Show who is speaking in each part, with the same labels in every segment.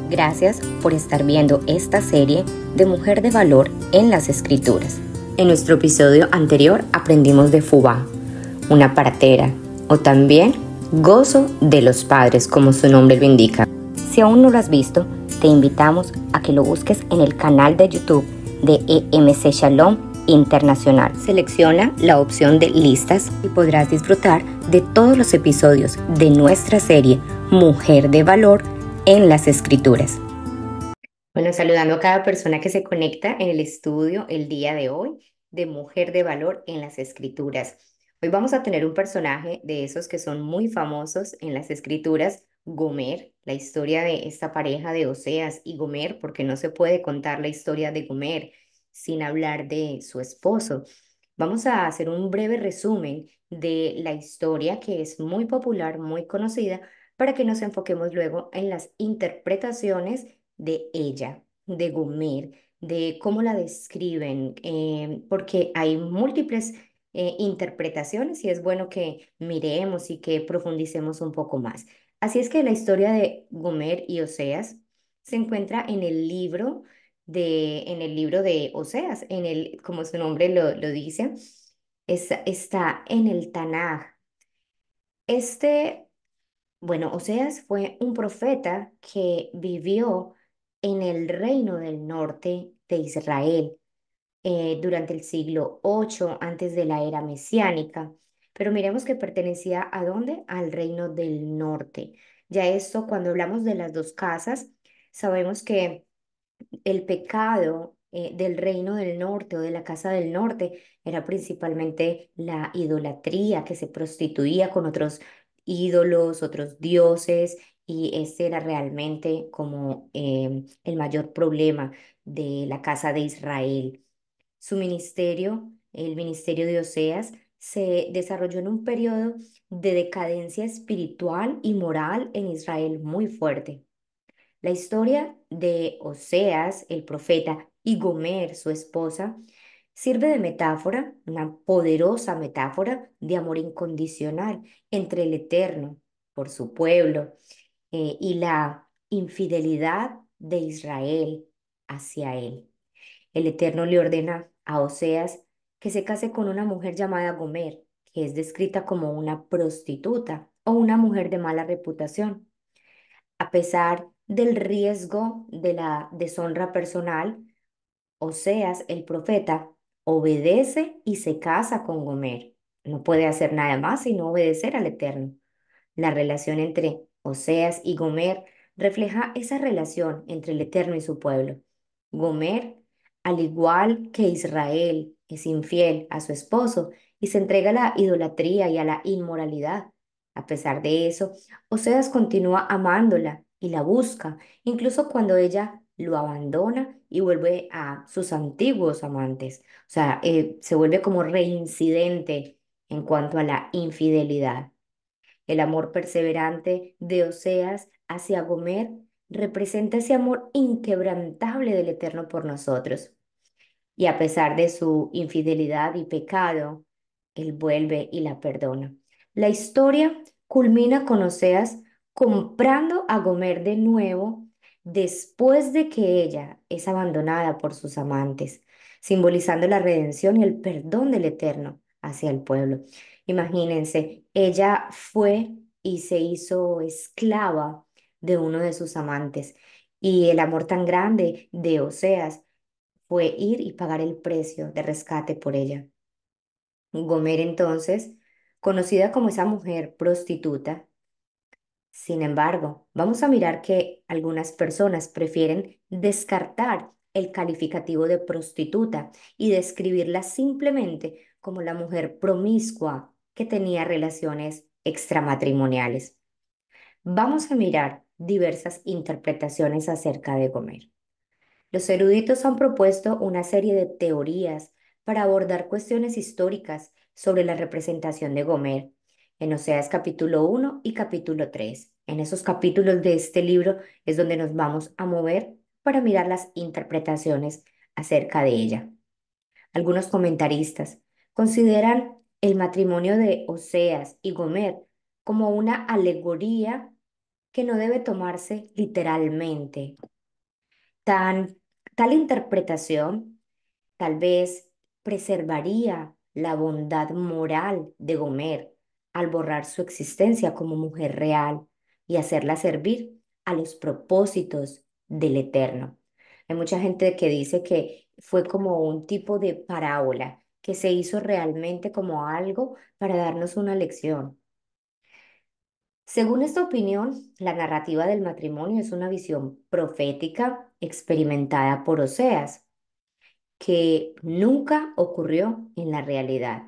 Speaker 1: Gracias por estar viendo esta serie de Mujer de Valor en las Escrituras. En nuestro episodio anterior aprendimos de Fubá, una partera, o también gozo de los padres, como su nombre lo indica. Si aún no lo has visto, te invitamos a que lo busques en el canal de YouTube de EMC Shalom Internacional. Selecciona la opción de listas y podrás disfrutar de todos los episodios de nuestra serie Mujer de Valor en las Escrituras. Bueno, saludando a cada persona que se conecta en el estudio el día de hoy de Mujer de Valor en las Escrituras. Hoy vamos a tener un personaje de esos que son muy famosos en las Escrituras, Gomer, la historia de esta pareja de Oseas y Gomer, porque no se puede contar la historia de Gomer sin hablar de su esposo. Vamos a hacer un breve resumen de la historia que es muy popular, muy conocida, para que nos enfoquemos luego en las interpretaciones de ella, de Gomer, de cómo la describen, porque hay múltiples interpretaciones y es bueno que miremos y que profundicemos un poco más. Así es que la historia de Gomer y Oseas se encuentra en el libro de Oseas, como su nombre lo dice, está en el Tanaj. Este bueno, Oseas fue un profeta que vivió en el reino del norte de Israel durante el siglo 8 antes de la era mesiánica. Pero miremos que pertenecía ¿a dónde? Al reino del norte. Ya esto, cuando hablamos de las dos casas, sabemos que el pecado del reino del norte o de la casa del norte era principalmente la idolatría, que se prostituía con otros ídolos, otros dioses, y ese era realmente como el mayor problema de la casa de Israel. Su ministerio, el ministerio de Oseas, se desarrolló en un periodo de decadencia espiritual y moral en Israel muy fuerte. La historia de Oseas, el profeta, y Gomer, su esposa, sirve de metáfora, una poderosa metáfora de amor incondicional entre el Eterno por su pueblo y la infidelidad de Israel hacia él. El Eterno le ordena a Oseas que se case con una mujer llamada Gomer, que es descrita como una prostituta o una mujer de mala reputación. A pesar del riesgo de la deshonra personal, Oseas, el profeta, obedece y se casa con Gomer. No puede hacer nada más sino obedecer al Eterno. La relación entre Oseas y Gomer refleja esa relación entre el Eterno y su pueblo. Gomer, al igual que Israel, es infiel a su esposo y se entrega a la idolatría y a la inmoralidad. A pesar de eso, Oseas continúa amándola y la busca, incluso cuando ella lo abandona y vuelve a sus antiguos amantes. O sea, se vuelve como reincidente en cuanto a la infidelidad. El amor perseverante de Oseas hacia Gomer representa ese amor inquebrantable del Eterno por nosotros. Y a pesar de su infidelidad y pecado, Él vuelve y la perdona. La historia culmina con Oseas comprando a Gomer de nuevo después de que ella es abandonada por sus amantes, simbolizando la redención y el perdón del Eterno hacia el pueblo. Imagínense, ella fue y se hizo esclava de uno de sus amantes y el amor tan grande de Oseas fue ir y pagar el precio de rescate por ella. Gomer entonces, conocida como esa mujer prostituta, sin embargo, vamos a mirar que algunas personas prefieren descartar el calificativo de prostituta y describirla simplemente como la mujer promiscua que tenía relaciones extramatrimoniales. Vamos a mirar diversas interpretaciones acerca de Gomer. Los eruditos han propuesto una serie de teorías para abordar cuestiones históricas sobre la representación de Gomer en Oseas capítulo 1 y capítulo 3. En esos capítulos de este libro es donde nos vamos a mover para mirar las interpretaciones acerca de ella. Algunos comentaristas consideran el matrimonio de Oseas y Gomer como una alegoría que no debe tomarse literalmente. Tan, Tal interpretación tal vez preservaría la bondad moral de Gomer al borrar su existencia como mujer real y hacerla servir a los propósitos del Eterno. Hay mucha gente que dice que fue como un tipo de parábola, que se hizo realmente como algo para darnos una lección. Según esta opinión, la narrativa del matrimonio es una visión profética experimentada por Oseas que nunca ocurrió en la realidad.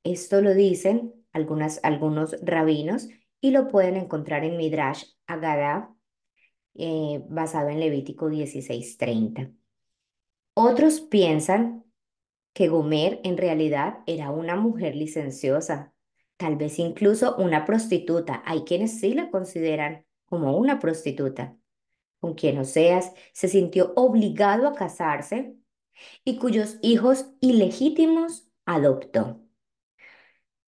Speaker 1: Esto lo dicen algunos rabinos y lo pueden encontrar en Midrash Agadá, basado en Levítico 16:30. Otros piensan que Gomer en realidad era una mujer licenciosa, tal vez incluso una prostituta. Hay quienes sí la consideran como una prostituta, con quien Oseas se sintió obligado a casarse y cuyos hijos ilegítimos adoptó.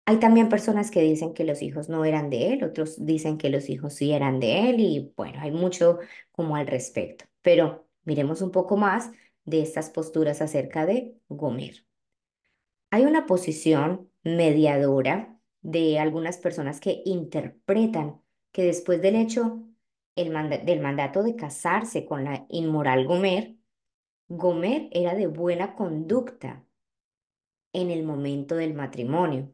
Speaker 1: Hay también personas que dicen que los hijos no eran de él, otros dicen que los hijos sí eran de él y bueno, hay mucho como al respecto. Pero miremos un poco más de estas posturas acerca de Gomer. Hay una posición mediadora de algunas personas que interpretan que después del hecho del mandato de casarse con la inmoral Gomer, Gomer era de buena conducta en el momento del matrimonio,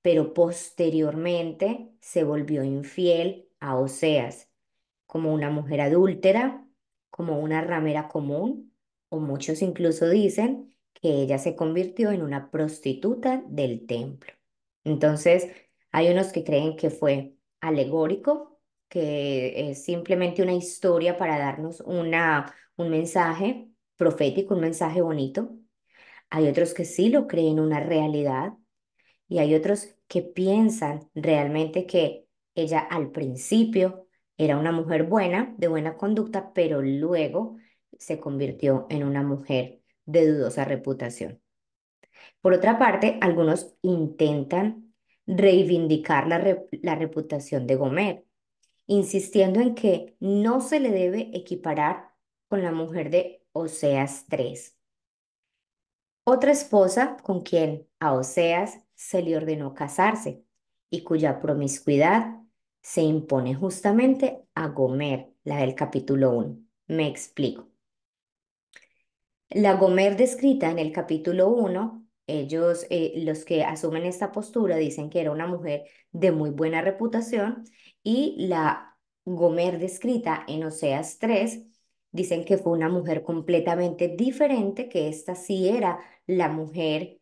Speaker 1: pero posteriormente se volvió infiel a Oseas, como una mujer adúltera, como una ramera común, o muchos incluso dicen que ella se convirtió en una prostituta del templo. Entonces, hay unos que creen que fue alegórico, que es simplemente una historia para darnos un mensaje profético, un mensaje bonito. Hay otros que sí lo creen una realidad y hay otros que piensan realmente que ella al principio era una mujer buena, de buena conducta, pero luego se convirtió en una mujer de dudosa reputación. Por otra parte, algunos intentan reivindicar la reputación de Gomer, insistiendo en que no se le debe equiparar con la mujer de Oseas 3, otra esposa con quien a Oseas se le ordenó casarse y cuya promiscuidad se impone justamente a Gomer, la del capítulo 1. Me explico. La Gomer descrita en el capítulo 1, ellos, los que asumen esta postura, dicen que era una mujer de muy buena reputación y la Gomer descrita en Oseas 3, dicen que fue una mujer completamente diferente, que esta sí era la mujer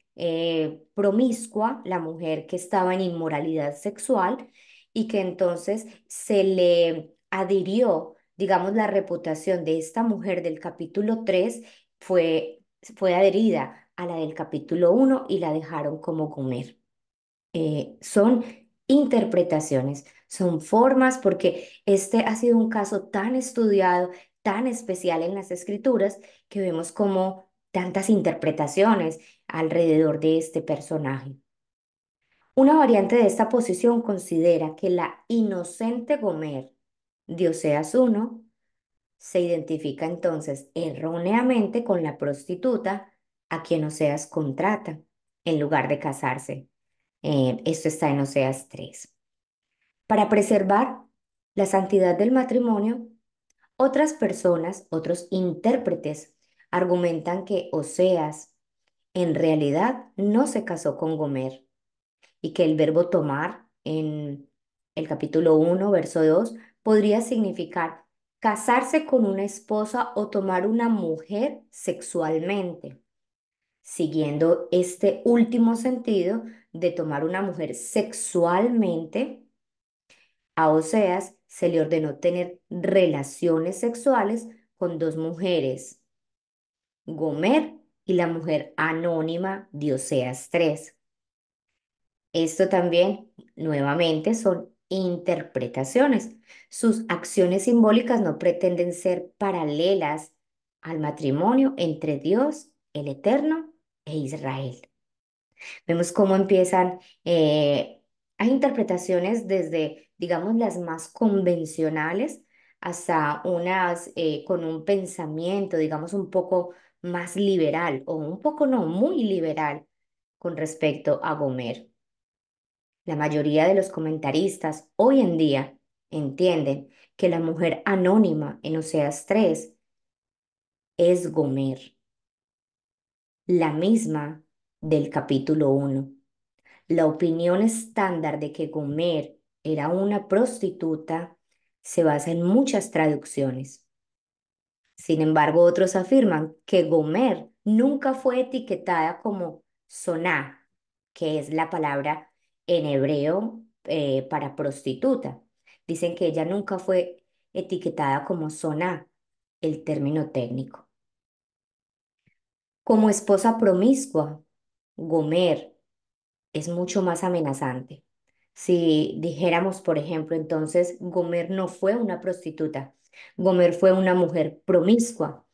Speaker 1: promiscua, la mujer que estaba en inmoralidad sexual y que entonces se le adhirió, digamos, la reputación de esta mujer del capítulo 3 fue, fue adherida a la del capítulo 1 y la dejaron como comer. Son interpretaciones, son formas, porque este ha sido un caso tan estudiado, tan especial en las escrituras, que vemos como tantas interpretaciones alrededor de este personaje. Una variante de esta posición considera que la inocente Gomer de Oseas 1 se identifica entonces erróneamente con la prostituta a quien Oseas contrata en lugar de casarse. Esto está en Oseas 3. Para preservar la santidad del matrimonio, otras personas, otros intérpretes, argumentan que Oseas en realidad no se casó con Gomer y que el verbo tomar en el capítulo 1 verso 2 podría significar casarse con una esposa o tomar una mujer sexualmente, siguiendo este último sentido de tomar una mujer sexualmente. A Oseas se le ordenó tener relaciones sexuales con dos mujeres Gomer y la mujer anónima de Oseas 3. Esto también, nuevamente, son interpretaciones. Sus acciones simbólicas no pretenden ser paralelas al matrimonio entre Dios, el Eterno, e Israel. Vemos cómo empiezan, hay interpretaciones desde, digamos, las más convencionales hasta unas con un pensamiento, digamos, un poco más liberal o un poco no, muy liberal con respecto a Gomer. La mayoría de los comentaristas hoy en día entienden que la mujer anónima en Oseas 3 es Gomer, la misma del capítulo 1. La opinión estándar de que Gomer era una prostituta se basa en muchas traducciones. Sin embargo, otros afirman que Gomer nunca fue etiquetada como soná, que es la palabra en hebreo para prostituta. Dicen que ella nunca fue etiquetada como soná, el término técnico. Como esposa promiscua, Gomer es mucho más amenazante. Si dijéramos, por ejemplo, entonces Gomer no fue una prostituta, Gomer fue una mujer promiscua,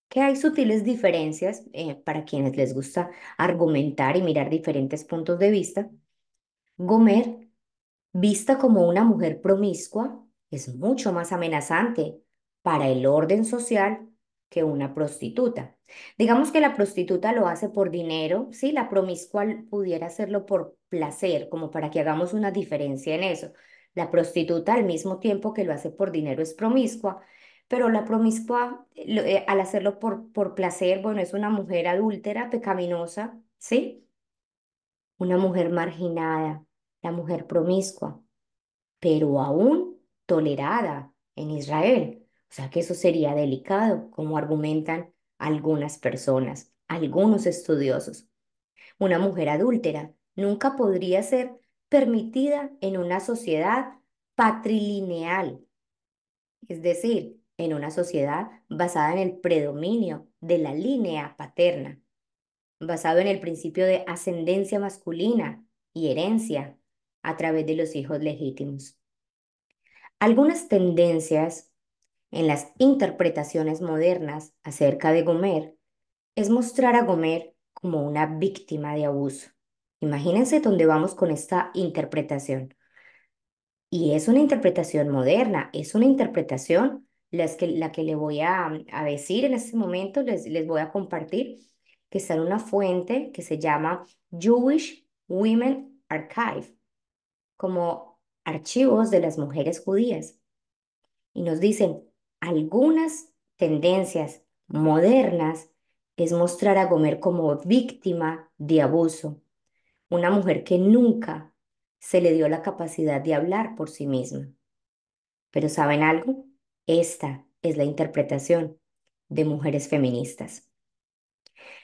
Speaker 1: que hay sutiles diferencias para quienes les gusta argumentar y mirar diferentes puntos de vista. Gomer, vista como una mujer promiscua, es mucho más amenazante para el orden social que una prostituta. Digamos que la prostituta lo hace por dinero, sí, la promiscua pudiera hacerlo por placer, como para que hagamos una diferencia en eso. La prostituta al mismo tiempo que lo hace por dinero es promiscua, pero la promiscua al hacerlo por placer, bueno, es una mujer adúltera, pecaminosa, ¿sí? Una mujer marginada, la mujer promiscua, pero aún tolerada en Israel. O sea que eso sería delicado, como argumentan algunas personas, algunos estudiosos. Una mujer adúltera nunca podría ser permitida en una sociedad patrilineal, es decir, en una sociedad basada en el predominio de la línea paterna, basado en el principio de ascendencia masculina y herencia a través de los hijos legítimos. Algunas tendencias en las interpretaciones modernas acerca de Gomer es mostrar a Gomer como una víctima de abuso. Imagínense dónde vamos con esta interpretación. Y es una interpretación moderna, es una interpretación la que le voy a decir en este momento, les voy a compartir, que está en una fuente que se llama Jewish Women Archive, como archivos de las mujeres judías. Y nos dicen, algunas tendencias modernas es mostrar a Gomer como víctima de abuso, una mujer que nunca se le dio la capacidad de hablar por sí misma. Pero ¿saben algo? Esta es la interpretación de mujeres feministas.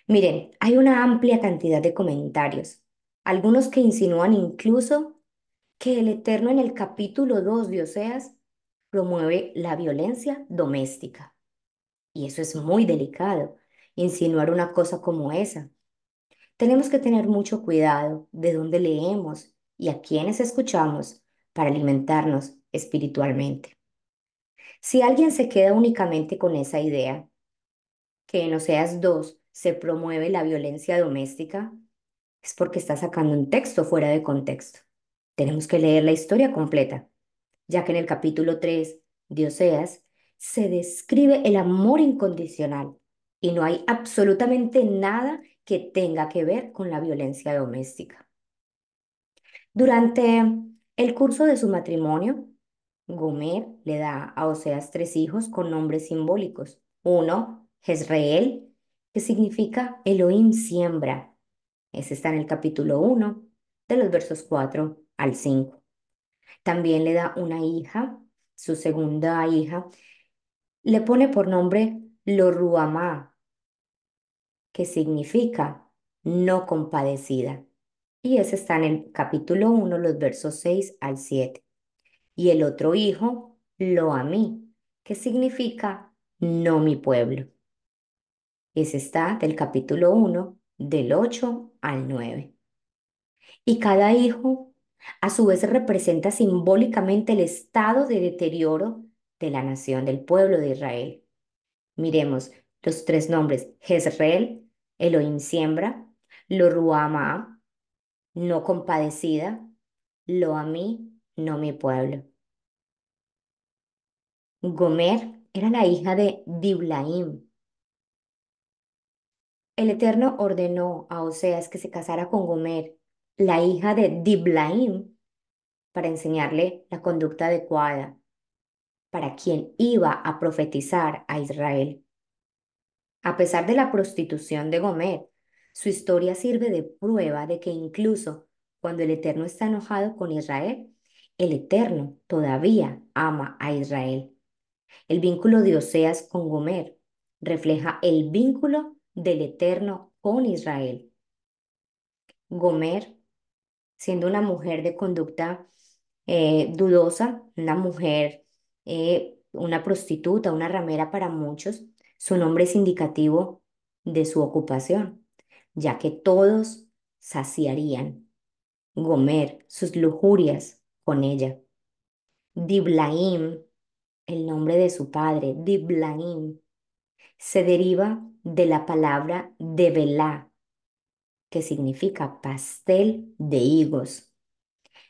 Speaker 1: Miren, hay una amplia cantidad de comentarios, algunos que insinúan incluso que el Eterno en el capítulo 2 de Oseas promueve la violencia doméstica. Y eso es muy delicado, insinuar una cosa como esa. Tenemos que tener mucho cuidado de dónde leemos y a quiénes escuchamos para alimentarnos espiritualmente. Si alguien se queda únicamente con esa idea, que en Oseas 2 se promueve la violencia doméstica, es porque está sacando un texto fuera de contexto. Tenemos que leer la historia completa, ya que en el capítulo 3 de Oseas se describe el amor incondicional y no hay absolutamente nada que tenga que ver con la violencia doméstica. Durante el curso de su matrimonio, Gomer le da a Oseas tres hijos con nombres simbólicos. Uno, Jezreel, que significa Elohim siembra. Ese está en el capítulo 1, de los versos 4 al 5. También le da una hija, su segunda hija, le pone por nombre Lo-Ruhamá, que significa no compadecida. Y ese está en el capítulo 1, los versos 6 al 7. Y el otro hijo, Lo-Amí, que significa no mi pueblo. Ese está del capítulo 1, del 8 al 9. Y cada hijo, a su vez, representa simbólicamente el estado de deterioro de la nación, del pueblo de Israel. Miremos los tres nombres: Jezreel, Elohim siembra; Lo Ruamá, no compadecida; Lo a mí, no mi pueblo. Gomer era la hija de Diblaim. El Eterno ordenó a Oseas que se casara con Gomer, la hija de Diblaim, para enseñarle la conducta adecuada para quien iba a profetizar a Israel. A pesar de la prostitución de Gomer, su historia sirve de prueba de que incluso cuando el Eterno está enojado con Israel, el Eterno todavía ama a Israel. El vínculo de Oseas con Gomer refleja el vínculo del Eterno con Israel. Gomer, siendo una mujer de conducta dudosa, una mujer, una prostituta, una ramera para muchos, su nombre es indicativo de su ocupación, ya que todos saciarían Gomer sus lujurias con ella. Diblaim, el nombre de su padre, Diblaim, se deriva de la palabra debelá, que significa pastel de higos,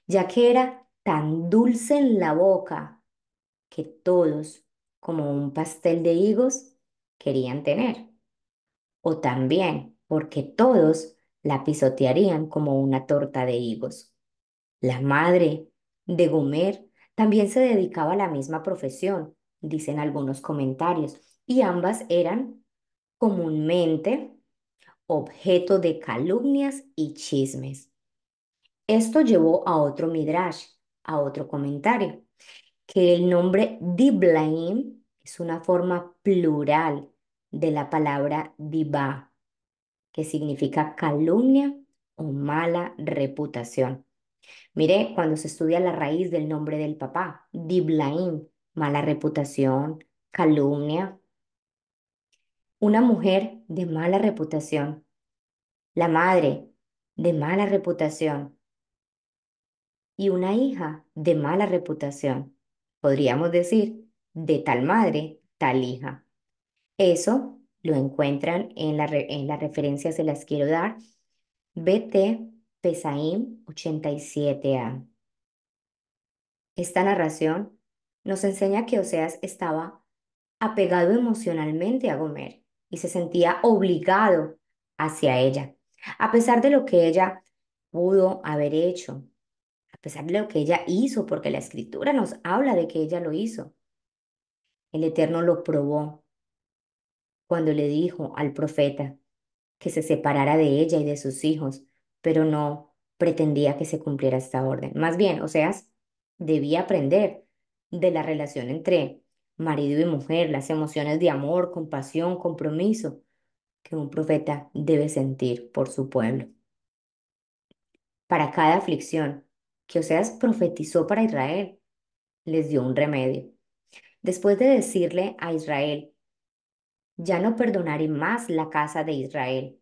Speaker 1: ya que era tan dulce en la boca que todos, como un pastel de higos, querían tener. O también porque todos la pisotearían como una torta de higos. La madre de Gomer también se dedicaba a la misma profesión, dicen algunos comentarios, y ambas eran comúnmente objeto de calumnias y chismes. Esto llevó a otro midrash, a otro comentario, que el nombre Diblaim es una forma plural de la palabra dibá, que significa calumnia o mala reputación. Mire, cuando se estudia la raíz del nombre del papá, Diblaim, mala reputación, calumnia, una mujer de mala reputación, la madre de mala reputación y una hija de mala reputación. Podríamos decir, de tal madre, tal hija. Eso lo encuentran en las referencias, se las quiero dar. BT Pesaim 87a. Esta narración nos enseña que Oseas estaba apegado emocionalmente a Gomer y se sentía obligado hacia ella, a pesar de lo que ella pudo haber hecho, a pesar de lo que ella hizo, porque la escritura nos habla de que ella lo hizo. El Eterno lo probó cuando le dijo al profeta que se separara de ella y de sus hijos, pero no pretendía que se cumpliera esta orden. Más bien, Oseas debía aprender de la relación entre marido y mujer, las emociones de amor, compasión, compromiso que un profeta debe sentir por su pueblo. Para cada aflicción que Oseas profetizó para Israel, les dio un remedio. Después de decirle a Israel, ya no perdonaré más la casa de Israel,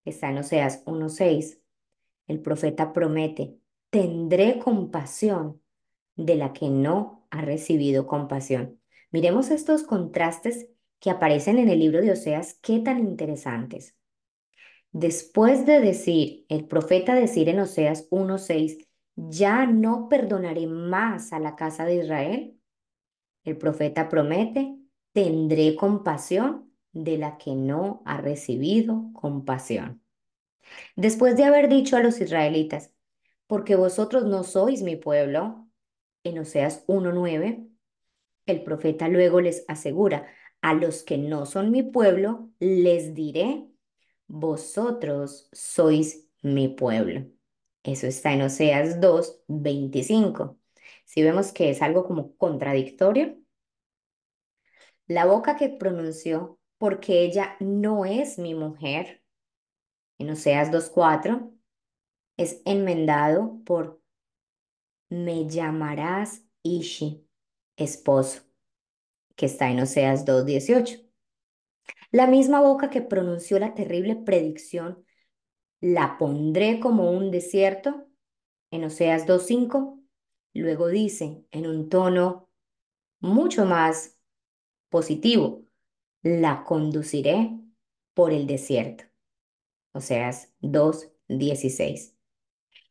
Speaker 1: que está en Oseas 1:6, el profeta promete, tendré compasión de la que no ha recibido compasión. Miremos estos contrastes que aparecen en el libro de Oseas, qué tan interesantes. Después de decir, el profeta decir en Oseas 1:6, ya no perdonaré más a la casa de Israel, el profeta promete, tendré compasión de la que no ha recibido compasión. Después de haber dicho a los israelitas, porque vosotros no sois mi pueblo, en Oseas 1:9, el profeta luego les asegura, a los que no son mi pueblo, les diré, vosotros sois mi pueblo. Eso está en Oseas 2:25. Si vemos que es algo como contradictorio, la boca que pronunció, porque ella no es mi mujer, en Oseas 2:4, es enmendado por me llamarás Ishi, esposo, que está en Oseas 2:18. La misma boca que pronunció la terrible predicción, la pondré como un desierto, en Oseas 2:5, luego dice en un tono mucho más positivo, la conduciré por el desierto. Oseas 2:16.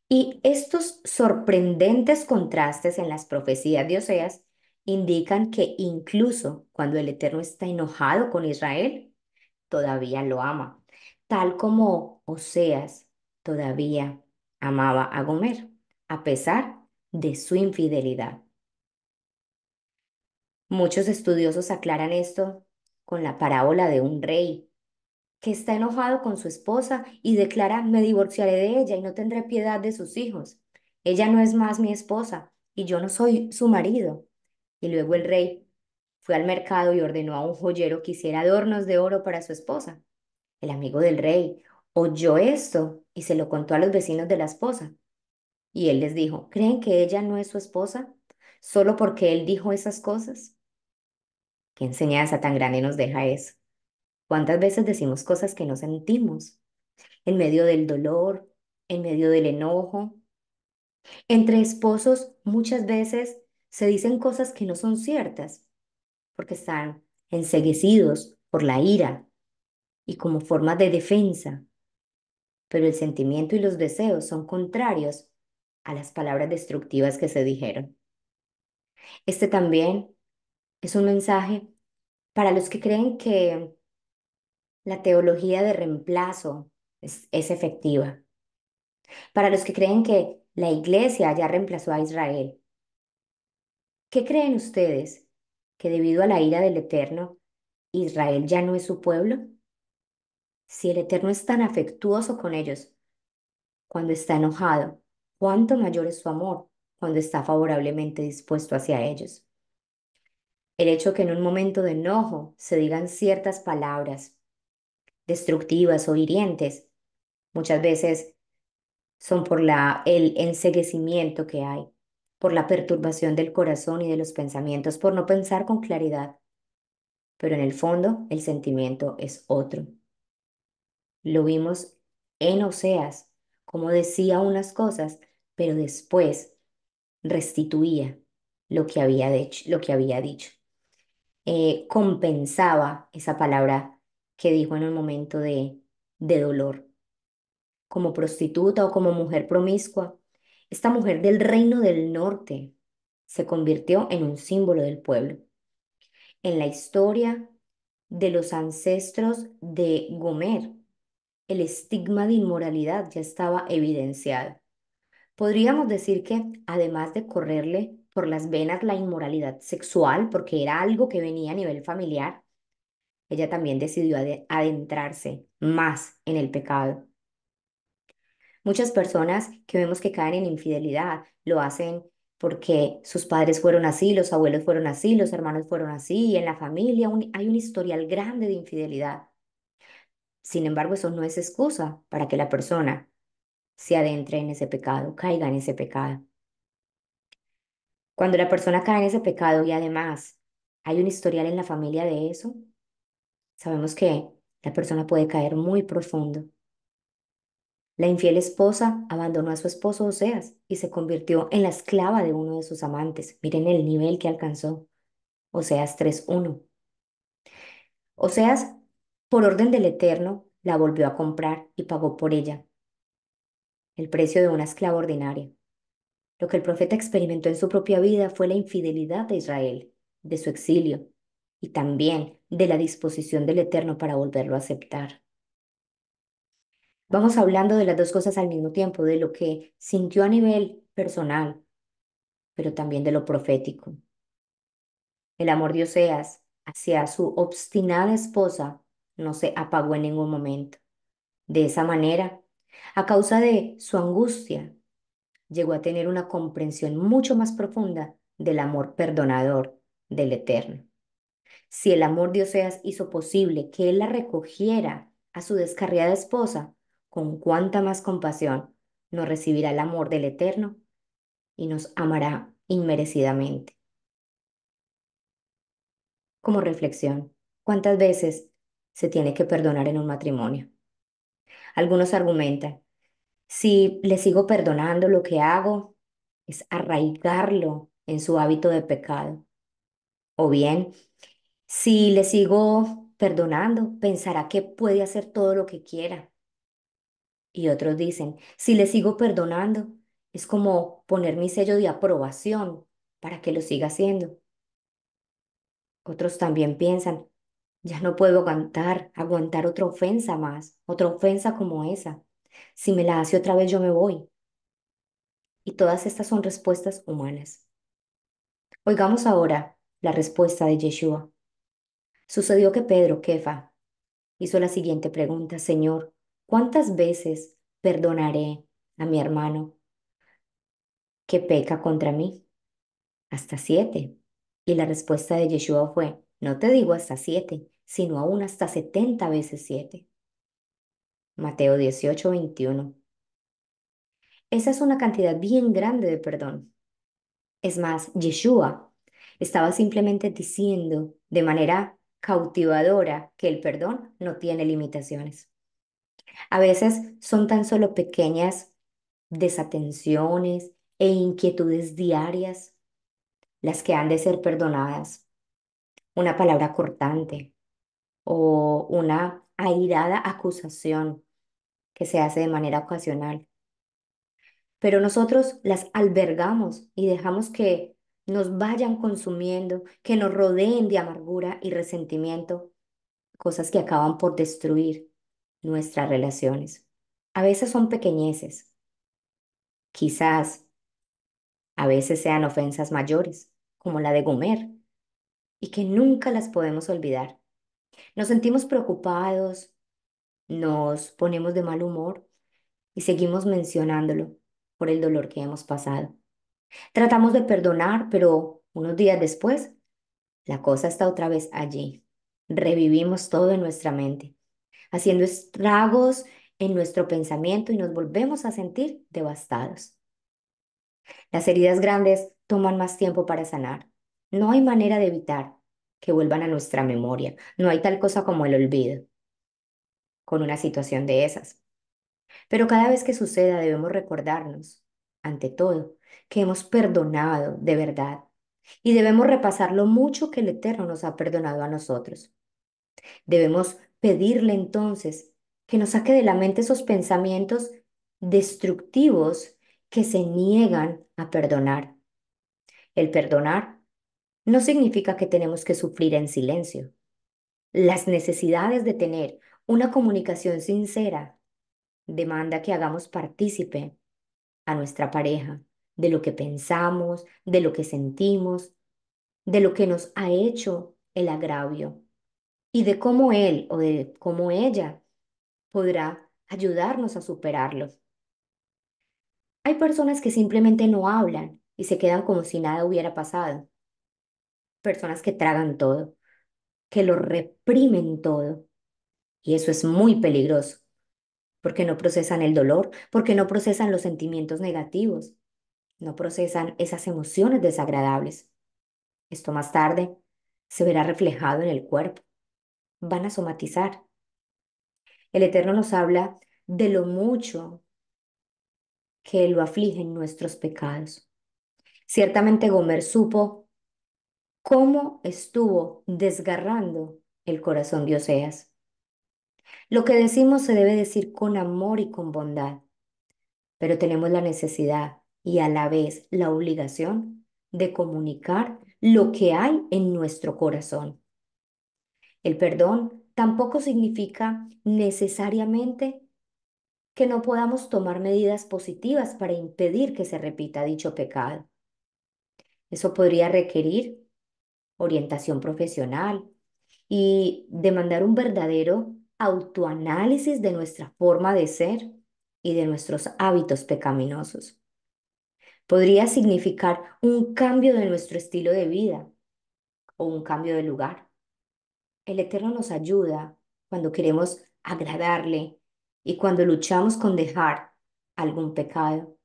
Speaker 1: Y estos sorprendentes contrastes en las profecías de Oseas indican que incluso cuando el Eterno está enojado con Israel, todavía lo ama, tal como Oseas todavía amaba a Gomer, a pesar de su infidelidad. Muchos estudiosos aclaran esto con la parábola de un rey que está enojado con su esposa y declara, me divorciaré de ella y no tendré piedad de sus hijos. Ella no es más mi esposa y yo no soy su marido. Y luego el rey fue al mercado y ordenó a un joyero que hiciera adornos de oro para su esposa. El amigo del rey oyó esto y se lo contó a los vecinos de la esposa. Y él les dijo, ¿creen que ella no es su esposa solo porque él dijo esas cosas? ¿Qué enseñanza tan grande nos deja eso? ¿Cuántas veces decimos cosas que no sentimos? En medio del dolor, en medio del enojo. Entre esposos muchas veces se dicen cosas que no son ciertas porque están enceguecidos por la ira y como forma de defensa, pero el sentimiento y los deseos son contrarios a las palabras destructivas que se dijeron. Este también es un mensaje para los que creen que la teología de reemplazo es efectiva, para los que creen que la iglesia ya reemplazó a Israel. ¿Qué creen ustedes? ¿Que debido a la ira del Eterno, Israel ya no es su pueblo? Si el Eterno es tan afectuoso con ellos cuando está enojado, ¿cuánto mayor es su amor cuando está favorablemente dispuesto hacia ellos? El hecho que en un momento de enojo se digan ciertas palabras destructivas o hirientes, muchas veces son por el enceguecimiento que hay, por la perturbación del corazón y de los pensamientos, por no pensar con claridad. Pero en el fondo el sentimiento es otro. Lo vimos en Oseas, como decía unas cosas, pero después restituía lo que había dicho. Compensaba esa palabra que dijo en un momento de dolor. Como prostituta o como mujer promiscua, esta mujer del reino del norte se convirtió en un símbolo del pueblo. En la historia de los ancestros de Gomer, el estigma de inmoralidad ya estaba evidenciado. Podríamos decir que además de correrle por las venas la inmoralidad sexual, porque era algo que venía a nivel familiar, ella también decidió adentrarse más en el pecado. Muchas personas que vemos que caen en infidelidad lo hacen porque sus padres fueron así, los abuelos fueron así, los hermanos fueron así, y en la familia hay un historial grande de infidelidad. Sin embargo, eso no es excusa para que la persona se adentre en ese pecado, caiga en ese pecado. Cuando la persona cae en ese pecado y además hay un historial en la familia de eso, sabemos que la persona puede caer muy profundo. La infiel esposa abandonó a su esposo Oseas y se convirtió en la esclava de uno de sus amantes. Miren el nivel que alcanzó. Oseas 3:1. Oseas, por orden del Eterno, la volvió a comprar y pagó por ella el precio de una esclava ordinaria. Lo que el profeta experimentó en su propia vida fue la infidelidad de Israel, de su exilio y también de la disposición del Eterno para volverlo a aceptar. Vamos hablando de las dos cosas al mismo tiempo, de lo que sintió a nivel personal, pero también de lo profético. El amor de Oseas hacia su obstinada esposa no se apagó en ningún momento. De esa manera, a causa de su angustia, llegó a tener una comprensión mucho más profunda del amor perdonador del Eterno. Si el amor de Oseas hizo posible que él la recogiera a su descarriada esposa, con cuánta más compasión nos recibirá el amor del Eterno y nos amará inmerecidamente. Como reflexión, ¿cuántas veces se tiene que perdonar en un matrimonio. Algunos argumentan, si le sigo perdonando, lo que hago es arraigarlo en su hábito de pecado. O bien, si le sigo perdonando, pensará que puede hacer todo lo que quiera. Y otros dicen, si le sigo perdonando, es como poner mi sello de aprobación para que lo siga haciendo. Otros también piensan, ya no puedo aguantar otra ofensa más, otra ofensa como esa. Si me la hace otra vez, yo me voy. Y todas estas son respuestas humanas. Oigamos ahora la respuesta de Yeshua. Sucedió que Pedro, Kefa, hizo la siguiente pregunta, Señor, ¿cuántas veces perdonaré a mi hermano que peca contra mí? Hasta 7. Y la respuesta de Yeshua fue, no te digo hasta 7, sino aún hasta 70 veces 7. Mateo 18:21. Esa es una cantidad bien grande de perdón. Es más, Yeshua estaba simplemente diciendo de manera cautivadora que el perdón no tiene limitaciones. A veces son tan solo pequeñas desatenciones e inquietudes diarias las que han de ser perdonadas. Una palabra cortante o una airada acusación que se hace de manera ocasional. Pero nosotros las albergamos y dejamos que nos vayan consumiendo, que nos rodeen de amargura y resentimiento, cosas que acaban por destruir nuestras relaciones. A veces son pequeñeces, quizás a veces sean ofensas mayores, como la de Gomer, y que nunca las podemos olvidar. Nos sentimos preocupados, nos ponemos de mal humor y seguimos mencionándolo por el dolor que hemos pasado. Tratamos de perdonar, pero unos días después, la cosa está otra vez allí. Revivimos todo en nuestra mente, haciendo estragos en nuestro pensamiento y nos volvemos a sentir devastados. Las heridas grandes toman más tiempo para sanar. No hay manera de evitar que vuelvan a nuestra memoria. No hay tal cosa como el olvido con una situación de esas. Pero cada vez que suceda debemos recordarnos, ante todo, que hemos perdonado de verdad y debemos repasar lo mucho que el Eterno nos ha perdonado a nosotros. Debemos pedirle entonces que nos saque de la mente esos pensamientos destructivos que se niegan a perdonar. El perdonar no significa que tenemos que sufrir en silencio. Las necesidades de tener una comunicación sincera demanda que hagamos partícipe a nuestra pareja de lo que pensamos, de lo que sentimos, de lo que nos ha hecho el agravio y de cómo él o de cómo ella podrá ayudarnos a superarlo. Hay personas que simplemente no hablan y se quedan como si nada hubiera pasado. Personas que tragan todo, que lo reprimen todo. Y eso es muy peligroso, porque no procesan el dolor, porque no procesan los sentimientos negativos, no procesan esas emociones desagradables. Esto más tarde se verá reflejado en el cuerpo. Van a somatizar. El Eterno nos habla de lo mucho que lo afligen nuestros pecados. Ciertamente Gomer supo cómo estuvo desgarrando el corazón de Oseas. Lo que decimos se debe decir con amor y con bondad, pero tenemos la necesidad y a la vez la obligación de comunicar lo que hay en nuestro corazón. El perdón tampoco significa necesariamente que no podamos tomar medidas positivas para impedir que se repita dicho pecado. Eso podría requerir orientación profesional y demandar un verdadero autoanálisis de nuestra forma de ser y de nuestros hábitos pecaminosos. Podría significar un cambio de nuestro estilo de vida o un cambio de lugar. El Eterno nos ayuda cuando queremos agradarle y cuando luchamos con dejar algún pecado.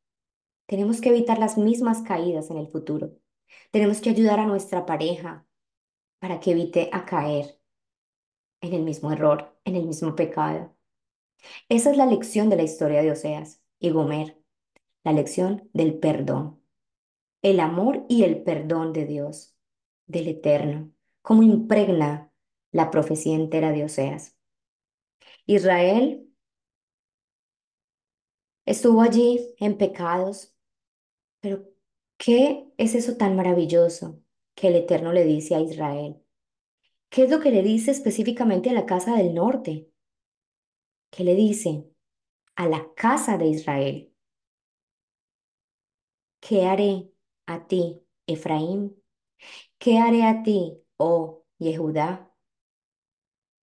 Speaker 1: Tenemos que evitar las mismas caídas en el futuro. Tenemos que ayudar a nuestra pareja para que evite a caer. en el mismo error, en el mismo pecado. Esa es la lección de la historia de Oseas y Gomer, la lección del perdón, el amor y el perdón de Dios, del Eterno, como impregna la profecía entera de Oseas. Israel estuvo allí en pecados, pero ¿qué es eso tan maravilloso que el Eterno le dice a Israel? ¿Qué es lo que le dice específicamente a la casa del norte? ¿Qué le dice a la casa de Israel? ¿Qué haré a ti, Efraín? ¿Qué haré a ti, oh Yehudá?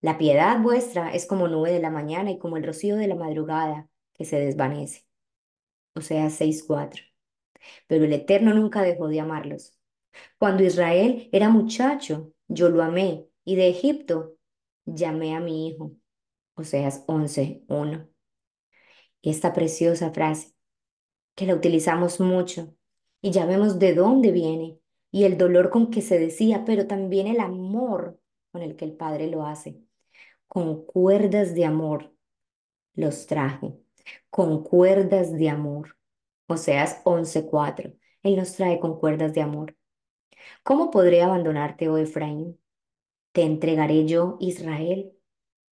Speaker 1: La piedad vuestra es como nube de la mañana y como el rocío de la madrugada que se desvanece. Oseas 6:4. Pero el Eterno nunca dejó de amarlos. Cuando Israel era muchacho, yo lo amé, y de Egipto llamé a mi hijo. Oseas 11:1. Y esta preciosa frase, que la utilizamos mucho, y ya vemos de dónde viene, y el dolor con que se decía, pero también el amor con el que el Padre lo hace. Con cuerdas de amor los traje, con cuerdas de amor. Oseas 11:4. Él nos trae con cuerdas de amor. ¿Cómo podré abandonarte, oh Efraín? Te entregaré yo, Israel.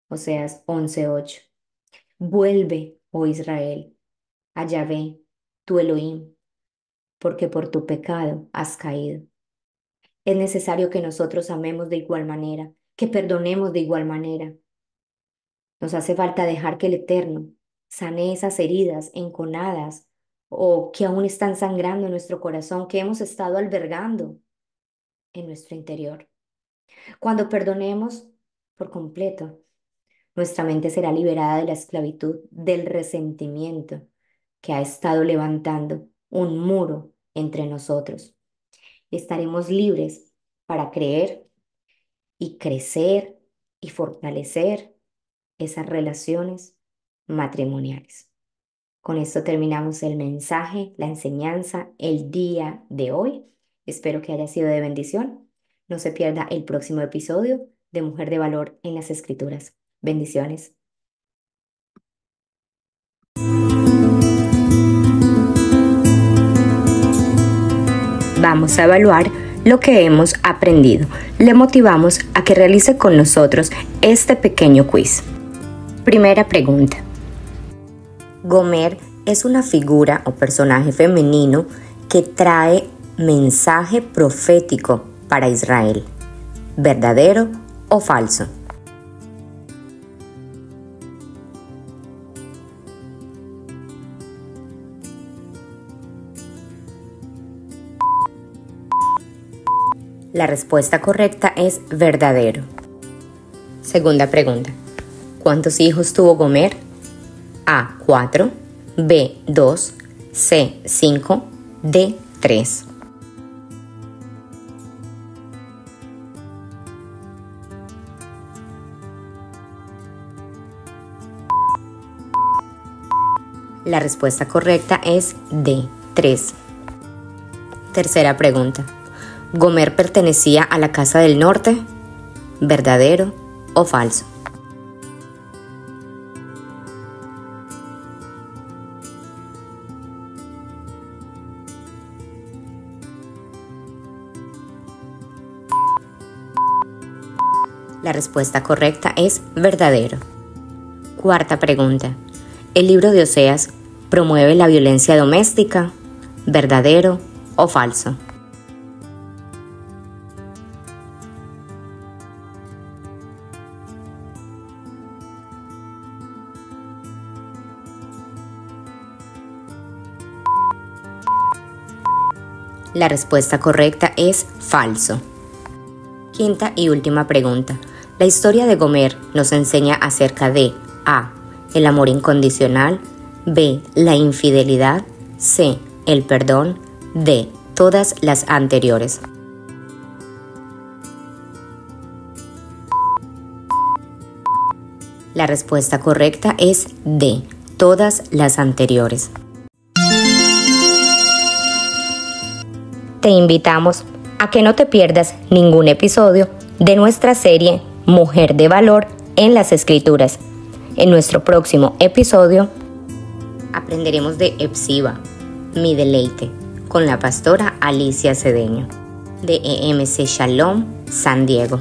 Speaker 1: Oseas 11:8. Vuelve, oh Israel, a Yahvé, tu Elohim, porque por tu pecado has caído. Es necesario que nosotros amemos de igual manera, que perdonemos de igual manera. Nos hace falta dejar que el Eterno sane esas heridas enconadas o que aún están sangrando en nuestro corazón, que hemos estado albergando en nuestro interior. Cuando perdonemos por completo, nuestra mente será liberada de la esclavitud, del resentimiento que ha estado levantando un muro entre nosotros. Estaremos libres para creer y crecer y fortalecer esas relaciones matrimoniales. Con esto terminamos el mensaje, la enseñanza, el día de hoy. Espero que haya sido de bendición. No se pierda el próximo episodio de Mujer de Valor en las Escrituras. Bendiciones. Vamos a evaluar lo que hemos aprendido. Le motivamos a que realice con nosotros este pequeño quiz. Primera pregunta. Gomer es una figura o personaje femenino que trae mensaje profético para Israel. ¿Verdadero o falso? La respuesta correcta es verdadero. Segunda pregunta. ¿Cuántos hijos tuvo Gomer? A, 4, B, 2, C, 5, D, 3. La respuesta correcta es D, 3. Tercera pregunta. ¿Gomer pertenecía a la casa del norte? ¿Verdadero o falso? La respuesta correcta es verdadero. Cuarta pregunta. ¿El libro de Oseas promueve la violencia doméstica? ¿Verdadero o falso? La respuesta correcta es falso. Quinta y última pregunta. La historia de Gomer nos enseña acerca de A. El amor incondicional. B. La infidelidad. C. El perdón. D. Todas las anteriores. La respuesta correcta es D. Todas las anteriores. Te invitamos a que no te pierdas ningún episodio de nuestra serie Mujer de Valor en las Escrituras. En nuestro próximo episodio aprenderemos de Epsiba, mi deleite, con la pastora Alicia Cedeño, de EMC Shalom, San Diego.